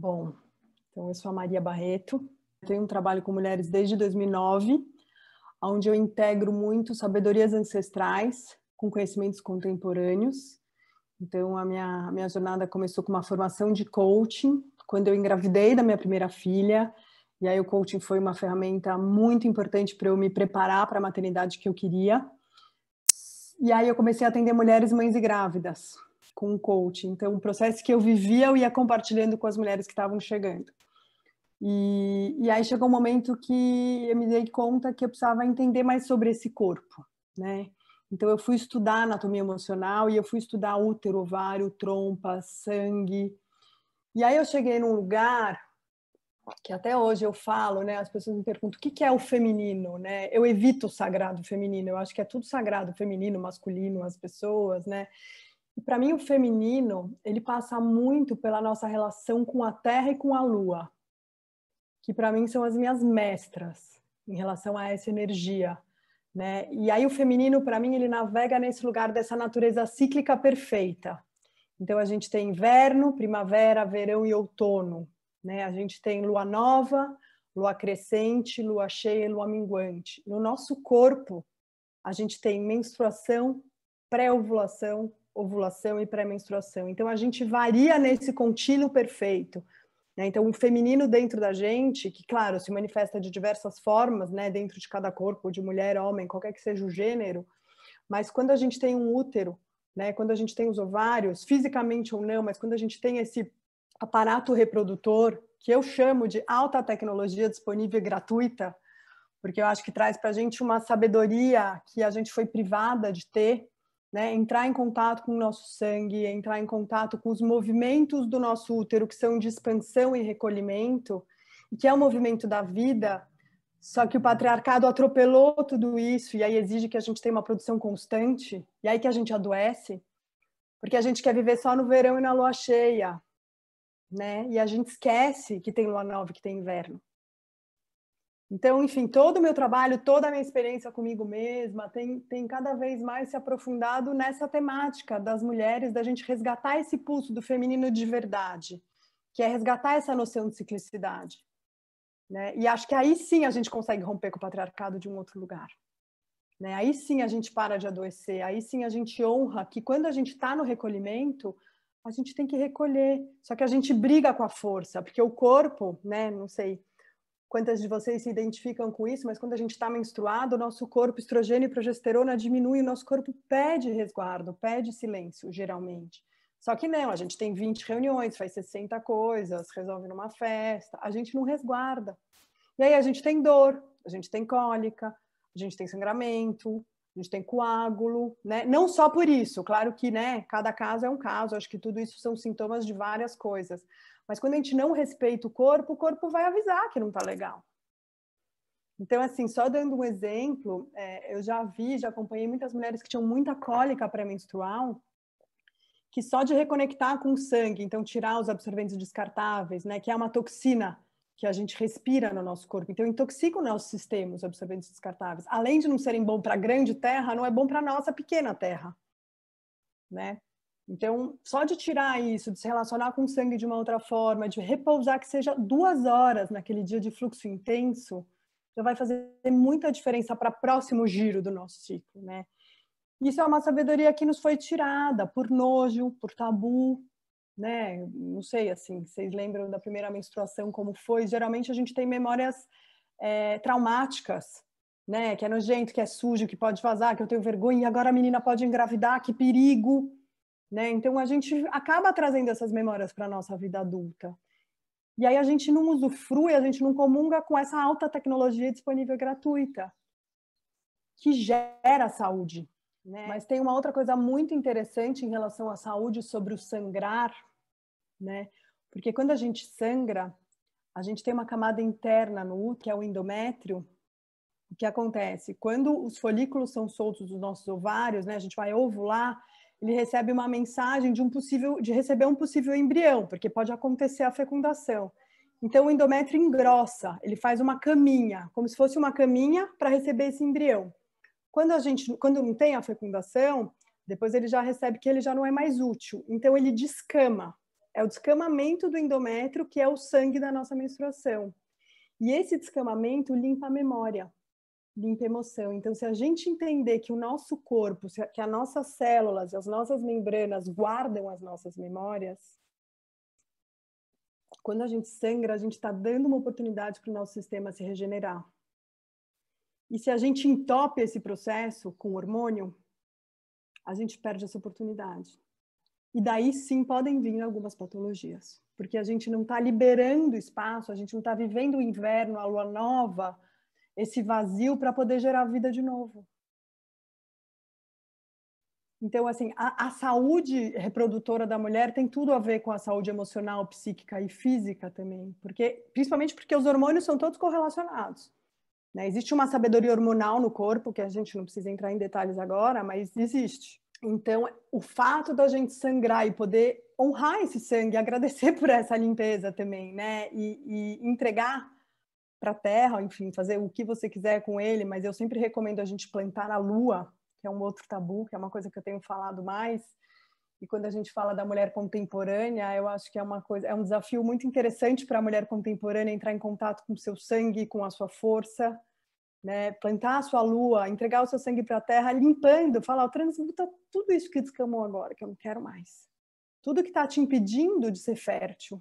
Bom, então eu sou a Maria Barreto, tenho um trabalho com mulheres desde 2009, onde eu integro muito sabedorias ancestrais com conhecimentos contemporâneos. Então a minha jornada começou com uma formação de coaching, quando eu engravidei da minha primeira filha, e aí o coaching foi uma ferramenta muito importante para eu me preparar para a maternidade que eu queria. E aí eu comecei a atender mulheres mães e grávidas com o coaching. Então o processo que eu vivia eu ia compartilhando com as mulheres que estavam chegando. E aí chegou um momento que eu me dei conta que eu precisava entender mais sobre esse corpo, né? Então eu fui estudar anatomia emocional e eu fui estudar útero, ovário, trompa, sangue. E aí eu cheguei num lugar que até hoje eu falo, né? As pessoas me perguntam o que é o feminino, né? Eu evito o sagrado feminino, eu acho que é tudo sagrado feminino, masculino, as pessoas, né? E para mim o feminino, ele passa muito pela nossa relação com a terra e com a lua, que para mim são as minhas mestras em relação a essa energia, né? E aí o feminino para mim ele navega nesse lugar dessa natureza cíclica perfeita. Então a gente tem inverno, primavera, verão e outono, né? A gente tem lua nova, lua crescente, lua cheia e lua minguante. No nosso corpo a gente tem menstruação, pré-ovulação, ovulação e pré-menstruação. Então a gente varia nesse contínuo perfeito. Então, o feminino dentro da gente, que, claro, se manifesta de diversas formas, né, dentro de cada corpo, de mulher, homem, qualquer que seja o gênero, mas quando a gente tem um útero, né, quando a gente tem os ovários, fisicamente ou não, mas quando a gente tem esse aparato reprodutor, que eu chamo de alta tecnologia disponível e gratuita, porque eu acho que traz para a gente uma sabedoria que a gente foi privada de ter, né? Entrar em contato com o nosso sangue, entrar em contato com os movimentos do nosso útero, que são de expansão e recolhimento, e que é o movimento da vida, só que o patriarcado atropelou tudo isso, e aí exige que a gente tenha uma produção constante, e aí que a gente adoece, porque a gente quer viver só no verão e na lua cheia, né? E a gente esquece que tem lua nova, que tem inverno. Então, enfim, todo o meu trabalho, toda a minha experiência comigo mesma tem cada vez mais se aprofundado nessa temática das mulheres, da gente resgatar esse pulso do feminino de verdade, que é resgatar essa noção de ciclicidade, né? E acho que aí sim a gente consegue romper com o patriarcado de um outro lugar, né? Aí sim a gente para de adoecer, aí sim a gente honra que quando a gente está no recolhimento, a gente tem que recolher, só que a gente briga com a força, porque o corpo, né, não sei quantas de vocês se identificam com isso, mas quando a gente está menstruado, o nosso corpo, estrogênio e progesterona diminui, o nosso corpo pede resguardo, pede silêncio, geralmente. Só que não, a gente tem 20 reuniões, faz 60 coisas, resolve numa festa, a gente não resguarda. E aí a gente tem dor, a gente tem cólica, a gente tem sangramento, a gente tem coágulo, né? Não só por isso, claro que, né, cada caso é um caso, acho que tudo isso são sintomas de várias coisas. Mas quando a gente não respeita o corpo vai avisar que não está legal. Então, assim, só dando um exemplo, eu já acompanhei muitas mulheres que tinham muita cólica pré-menstrual, que só de reconectar com o sangue, então tirar os absorventes descartáveis, né, que é uma toxina que a gente respira no nosso corpo, então intoxica o nosso sistema, os absorventes descartáveis. Além de não serem bons para a grande terra, não é bom para a nossa pequena terra, né? Então, só de tirar isso, de se relacionar com o sangue de uma outra forma, de repousar que seja 2 horas naquele dia de fluxo intenso, já vai fazer muita diferença para o próximo giro do nosso ciclo, né? Isso é uma sabedoria que nos foi tirada por nojo, por tabu, né? Não sei, assim, vocês lembram da primeira menstruação como foi? Geralmente a gente tem memórias traumáticas, né? Que é nojento, que é sujo, que pode vazar, que eu tenho vergonha, e agora a menina pode engravidar, que perigo! Né? Então, a gente acaba trazendo essas memórias para a nossa vida adulta. E aí a gente não usufrui, a gente não comunga com essa alta tecnologia disponível gratuita, que gera saúde. Né? Mas tem uma outra coisa muito interessante em relação à saúde sobre o sangrar, né? Porque quando a gente sangra, a gente tem uma camada interna no útero, que é o endométrio. O que acontece? Quando os folículos são soltos dos nossos ovários, né, a gente vai ovular, ele recebe uma mensagem de receber um possível embrião, porque pode acontecer a fecundação. Então, o endométrio engrossa, ele faz uma caminha, como se fosse uma caminha para receber esse embrião. Quando não tem a fecundação, depois ele já recebe que ele já não é mais útil, então ele descama. É o descamamento do endométrio, que é o sangue da nossa menstruação. E esse descamamento limpa a memória, limpa a emoção. Então, se a gente entender que o nosso corpo, que as nossas células, as nossas membranas guardam as nossas memórias, quando a gente sangra, a gente está dando uma oportunidade para o nosso sistema se regenerar. E se a gente entope esse processo com hormônio, a gente perde essa oportunidade. E daí sim podem vir algumas patologias, porque a gente não está liberando espaço, a gente não está vivendo o inverno, a lua nova, esse vazio para poder gerar vida de novo. Então, assim, a saúde reprodutora da mulher tem tudo a ver com a saúde emocional, psíquica e física também, principalmente porque os hormônios são todos correlacionados. Né? Existe uma sabedoria hormonal no corpo, que a gente não precisa entrar em detalhes agora, mas existe. Então, o fato da gente sangrar e poder honrar esse sangue, agradecer por essa limpeza também, né? E entregar para a terra, enfim, fazer o que você quiser com ele, mas eu sempre recomendo a gente plantar a lua, que é um outro tabu, que é uma coisa que eu tenho falado mais. E quando a gente fala da mulher contemporânea, eu acho que é um desafio muito interessante para a mulher contemporânea entrar em contato com o seu sangue, com a sua força, né? Plantar a sua lua, entregar o seu sangue para a terra, limpando, falar, transmuta tudo isso que descamou agora, que eu não quero mais. Tudo que está te impedindo de ser fértil,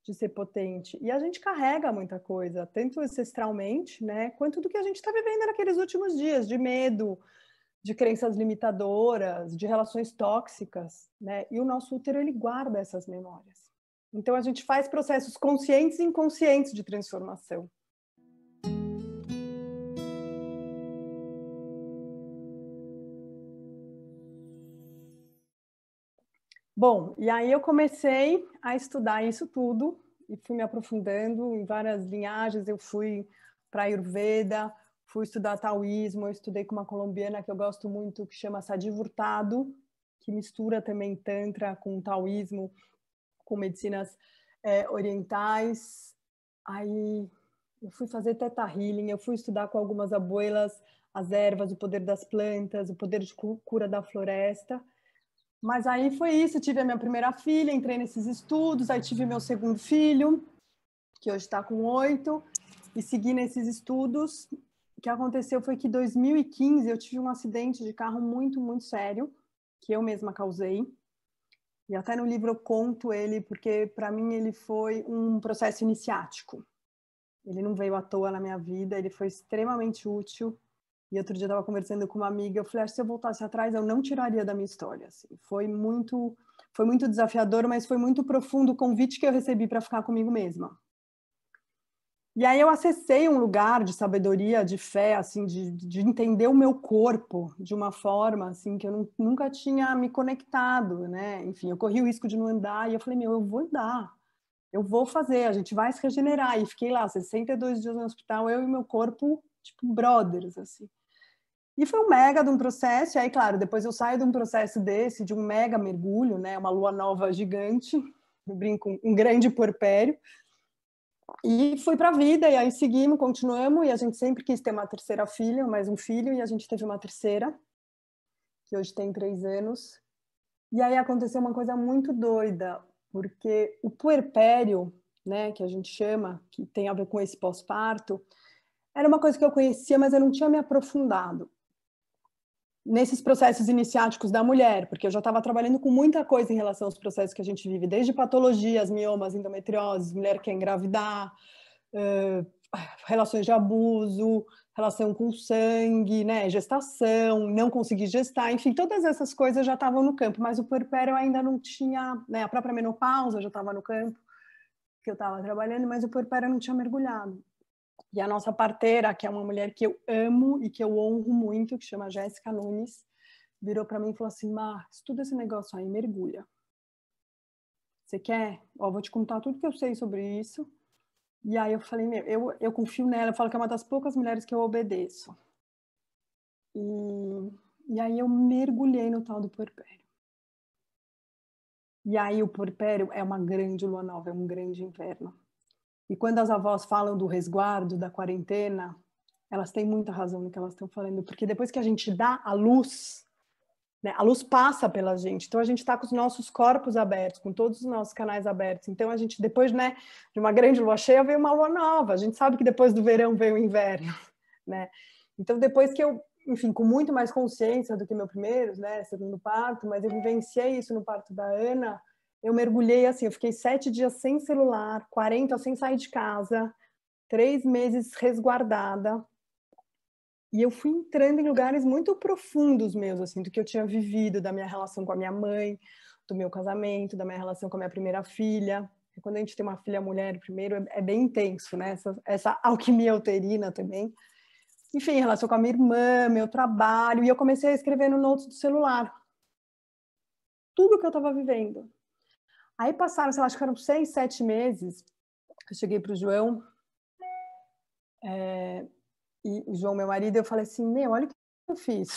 de ser potente. E a gente carrega muita coisa, tanto ancestralmente, né, quanto do que a gente está vivendo naqueles últimos dias, de medo, de crenças limitadoras, de relações tóxicas, né? E o nosso útero, ele guarda essas memórias. Então, a gente faz processos conscientes e inconscientes de transformação. Bom, e aí eu comecei a estudar isso tudo e fui me aprofundando em várias linhagens. Eu fui para Ayurveda, fui estudar taoísmo, eu estudei com uma colombiana que eu gosto muito, que chama Sadi Hurtado, que mistura também tantra com taoísmo, com medicinas orientais. Aí eu fui fazer Theta Healing, eu fui estudar com algumas abuelas as ervas, o poder das plantas, o poder de cura da floresta. Mas aí foi isso, eu tive a minha primeira filha, entrei nesses estudos, aí tive meu segundo filho, que hoje está com 8, e segui nesses estudos. O que aconteceu foi que em 2015 eu tive um acidente de carro muito, muito sério, que eu mesma causei. E até no livro eu conto ele, porque para mim ele foi um processo iniciático. Ele não veio à toa na minha vida, ele foi extremamente útil. E outro dia eu estava conversando com uma amiga, eu falei, se eu voltasse atrás, eu não tiraria da minha história. Assim. Foi muito desafiador, mas foi muito profundo o convite que eu recebi para ficar comigo mesma. E aí eu acessei um lugar de sabedoria, de fé, assim, de entender o meu corpo de uma forma assim que eu nunca tinha me conectado, né? Enfim, eu corri o risco de não andar e eu falei, eu vou andar. Eu vou fazer, a gente vai se regenerar. E fiquei lá 62 dias no hospital, eu e meu corpo, tipo, brothers, assim. E foi um mega de um processo, e aí, claro, depois eu saio de um processo desse, de um mega mergulho, né, uma lua nova gigante, eu brinco, um grande puerpério, e fui para a vida, e aí seguimos, continuamos, e a gente sempre quis ter uma terceira filha, mais um filho, e a gente teve uma terceira, que hoje tem 3 anos, e aí aconteceu uma coisa muito doida, porque o puerpério, né, que a gente chama, que tem a ver com esse pós-parto, era uma coisa que eu conhecia, mas eu não tinha me aprofundado nesses processos iniciáticos da mulher, porque eu já estava trabalhando com muita coisa em relação aos processos que a gente vive, desde patologias, miomas, endometriose, mulher que quer engravidar, relações de abuso, relação com sangue, né, gestação, não conseguir gestar, enfim, todas essas coisas já estavam no campo, mas o puerpério ainda não tinha, né, a própria menopausa já estava no campo, que eu estava trabalhando, mas o puerpério não tinha mergulhado. E a nossa parteira, que é uma mulher que eu amo e que eu honro muito, que chama Jéssica Nunes, virou para mim e falou assim, Mar, estuda esse negócio aí, mergulha. Você quer? Ó, vou te contar tudo que eu sei sobre isso. E aí eu falei, eu confio nela, eu falo que é uma das poucas mulheres que eu obedeço. E aí eu mergulhei no tal do puerpério. E aí o puerpério é uma grande lua nova, é um grande inverno. E quando as avós falam do resguardo, da quarentena, elas têm muita razão no que elas estão falando, porque depois que a gente dá a luz, né? A luz passa pela gente, então a gente está com os nossos corpos abertos, com todos os nossos canais abertos. Então a gente, depois, né, de uma grande lua cheia, veio uma lua nova. A gente sabe que depois do verão veio o inverno, né? Então depois que eu, enfim, com muito mais consciência do que meu primeiro, né, segundo parto, mas eu vivenciei isso no parto da Ana, eu mergulhei assim, eu fiquei 7 dias sem celular, 40 sem sair de casa, 3 meses resguardada. E eu fui entrando em lugares muito profundos meus, assim, do que eu tinha vivido, da minha relação com a minha mãe, do meu casamento, da minha relação com a minha primeira filha. E quando a gente tem uma filha mulher primeiro, é bem intenso, né? Essa alquimia uterina também. Enfim, relação com a minha irmã, meu trabalho. E eu comecei a escrever no notes do celular. Tudo que eu estava vivendo. Aí passaram, sei lá, acho que eram 6, 7 meses. Eu cheguei para o João, e o João, meu marido, eu falei assim, olha o que eu fiz.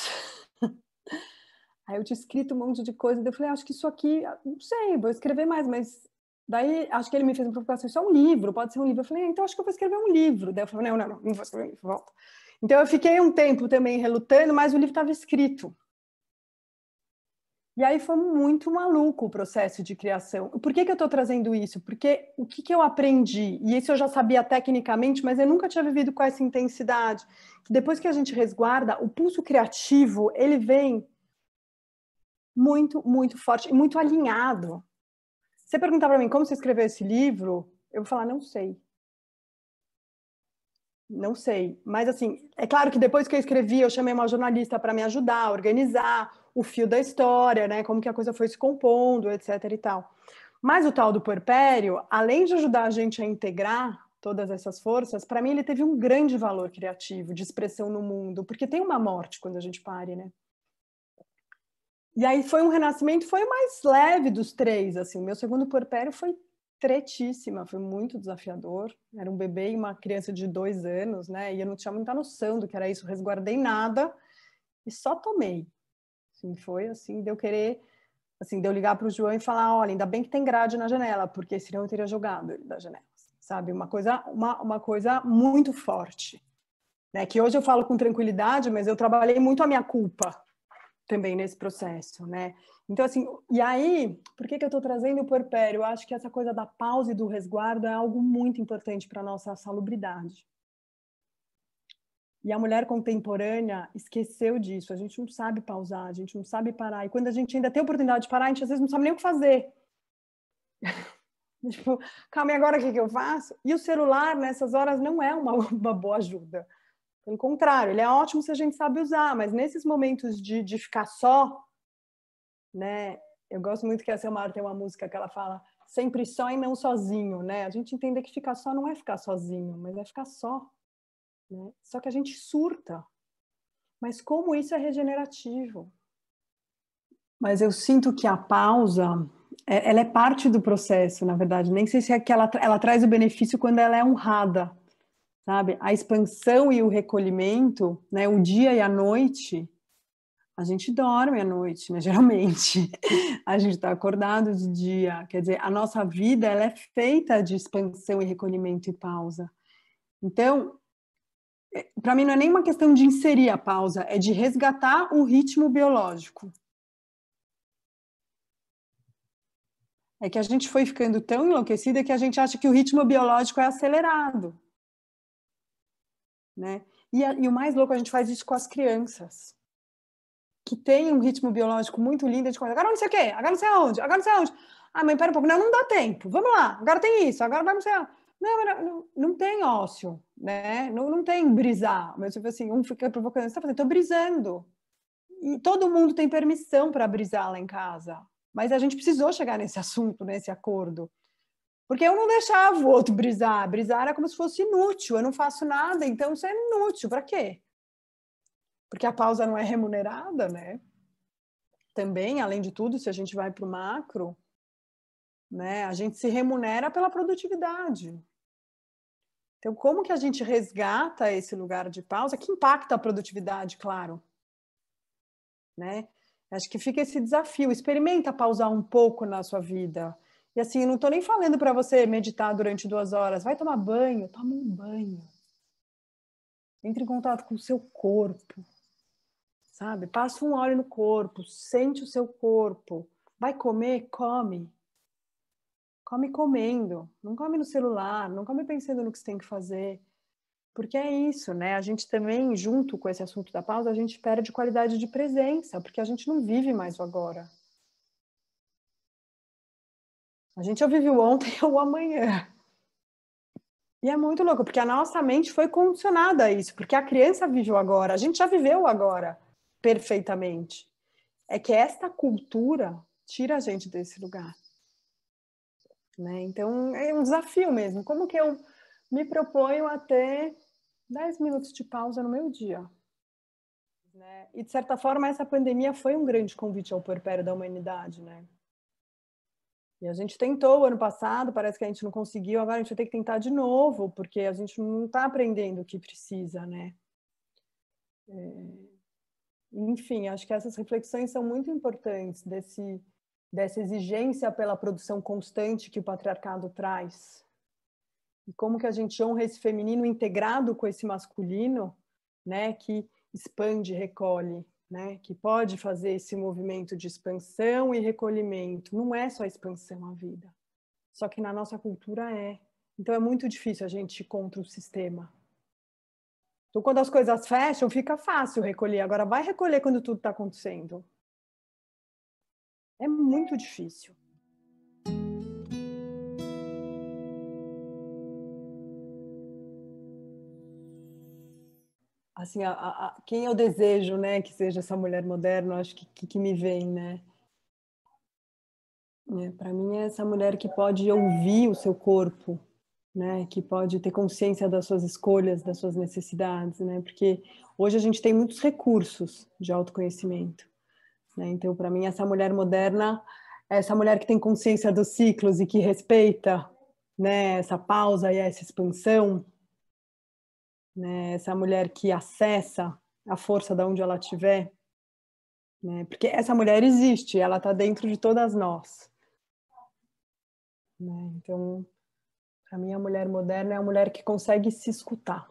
Aí eu tinha escrito um monte de coisa, daí eu falei, acho que isso aqui, não sei, vou escrever mais, mas daí acho que ele me fez uma provocação, isso é um livro, pode ser um livro. Eu falei, então acho que eu vou escrever um livro. Daí eu falei, não vou escrever um livro, volta. Então eu fiquei um tempo também relutando, mas o livro estava escrito. E aí foi muito maluco o processo de criação. Por que eu estou trazendo isso? Porque o que eu aprendi, e isso eu já sabia tecnicamente, mas eu nunca tinha vivido com essa intensidade, que depois que a gente resguarda, o pulso criativo, ele vem muito, muito forte e muito alinhado. Se você perguntar para mim como você escreveu esse livro, eu vou falar, não sei. Não sei. Mas, assim, é claro que depois que eu escrevi, eu chamei uma jornalista para me ajudar a organizar o fio da história, né? Como que a coisa foi se compondo, etc e tal. Mas o tal do puerpério, além de ajudar a gente a integrar todas essas forças, para mim ele teve um grande valor criativo, de expressão no mundo, porque tem uma morte quando a gente pare, né? E aí foi um renascimento, foi o mais leve dos três, assim. O meu segundo puerpério foi tretíssima, foi muito desafiador. Era um bebê e uma criança de 2 anos, né? E eu não tinha muita noção do que era isso, resguardei nada e só tomei. Assim, foi assim, de eu querer, assim, de eu ligar para o João e falar, olha, ainda bem que tem grade na janela, porque senão eu teria jogado ele da janela, sabe? Uma coisa muito forte, né? Que hoje eu falo com tranquilidade, mas eu trabalhei muito a minha culpa também nesse processo, né? Então, assim, e aí, por que eu estou trazendo o puerpério? Eu acho que essa coisa da pausa e do resguardo é algo muito importante para a nossa salubridade. E a mulher contemporânea esqueceu disso. A gente não sabe pausar, a gente não sabe parar. E quando a gente ainda tem a oportunidade de parar, a gente às vezes não sabe nem o que fazer. Tipo, calma, e agora o que eu faço? E o celular, nessas horas, não é uma boa ajuda. Pelo contrário, ele é ótimo se a gente sabe usar, mas nesses momentos de ficar só, né? Eu gosto muito que a Selmar tem uma música que ela fala sempre só e não sozinho, né? A gente entende que ficar só não é ficar sozinho, mas é ficar só, né? Só que a gente surta. Mas como isso é regenerativo? Mas eu sinto que a pausa, ela é parte do processo, na verdade. Nem sei se é que ela traz o benefício quando ela é honrada, sabe? A expansão e o recolhimento, né? O dia e a noite. A gente dorme à noite, né? Geralmente. A gente está acordado de dia. Quer dizer, a nossa vida ela é feita de expansão e recolhimento e pausa. Então, para mim não é nem uma questão de inserir a pausa, é de resgatar o ritmo biológico. É que a gente foi ficando tão enlouquecida que a gente acha que o ritmo biológico é acelerado, né? E o mais louco, a gente faz isso com as crianças, que tem um ritmo biológico muito lindo, a gente começa, agora não sei o quê, agora não sei aonde, agora não sei aonde. Ah, mãe, pera um pouco, não dá tempo, vamos lá, agora tem isso, agora não sei aonde. Não tem ócio, né? Não tem brisar. Mas tipo assim, um fica provocando, você tá fazendo, tô brisando. E todo mundo tem permissão para brisar lá em casa. Mas a gente precisou chegar nesse assunto, nesse acordo. Porque eu não deixava o outro brisar. Brisar era como se fosse inútil. Eu não faço nada, então isso é inútil. Para quê? Porque a pausa não é remunerada, né? Também, além de tudo, se a gente vai para o macro, né, a gente se remunera pela produtividade. Então, como que a gente resgata esse lugar de pausa que impacta a produtividade, claro, né? Acho que fica esse desafio. Experimenta pausar um pouco na sua vida. E assim, eu não estou nem falando para você meditar durante 2 horas. Vai tomar banho, toma um banho. Entre em contato com o seu corpo. sabe? Passa um óleo no corpo, sente o seu corpo. Vai comer? Come. Come comendo. Não come no celular, não come pensando no que você tem que fazer. Porque é isso, né? A gente também, junto com esse assunto da pausa, a gente perde qualidade de presença, porque a gente não vive mais o agora. A gente ou vive o ontem ou o amanhã. E é muito louco, porque a nossa mente foi condicionada a isso, porque a criança vive o agora, a gente já viveu o agora perfeitamente. É que esta cultura tira a gente desse lugar, né? Então, é um desafio mesmo. Como que eu me proponho a ter 10 minutos de pausa no meu dia? Né? E, de certa forma, essa pandemia foi um grande convite ao puerpério da humanidade, né? E a gente tentou ano passado, parece que a gente não conseguiu, agora a gente vai ter que tentar de novo, porque a gente não está aprendendo o que precisa, né? Enfim, acho que essas reflexões são muito importantes dessa exigência pela produção constante que o patriarcado traz. E como que a gente honra esse feminino integrado com esse masculino, né, que expande e recolhe, né, que pode fazer esse movimento de expansão e recolhimento. Não é só expansão a vida. Só que na nossa cultura é. Então é muito difícil a gente ir contra o sistema. Então, quando as coisas fecham, fica fácil recolher. Agora, vai recolher quando tudo está acontecendo. É muito difícil. Assim, quem eu desejo, né, que seja essa mulher moderna, acho que me vem, né? Para mim, é essa mulher que pode ouvir o seu corpo, né? Que pode ter consciência das suas escolhas, das suas necessidades, né? Porque hoje a gente tem muitos recursos de autoconhecimento, né? Então, para mim, essa mulher moderna é essa mulher que tem consciência dos ciclos e que respeita, né, essa pausa e essa expansão, né? Essa mulher que acessa a força de onde ela estiver, né? Porque essa mulher existe, ela está dentro de todas nós, né? Então, para mim, a mulher moderna é a mulher que consegue se escutar.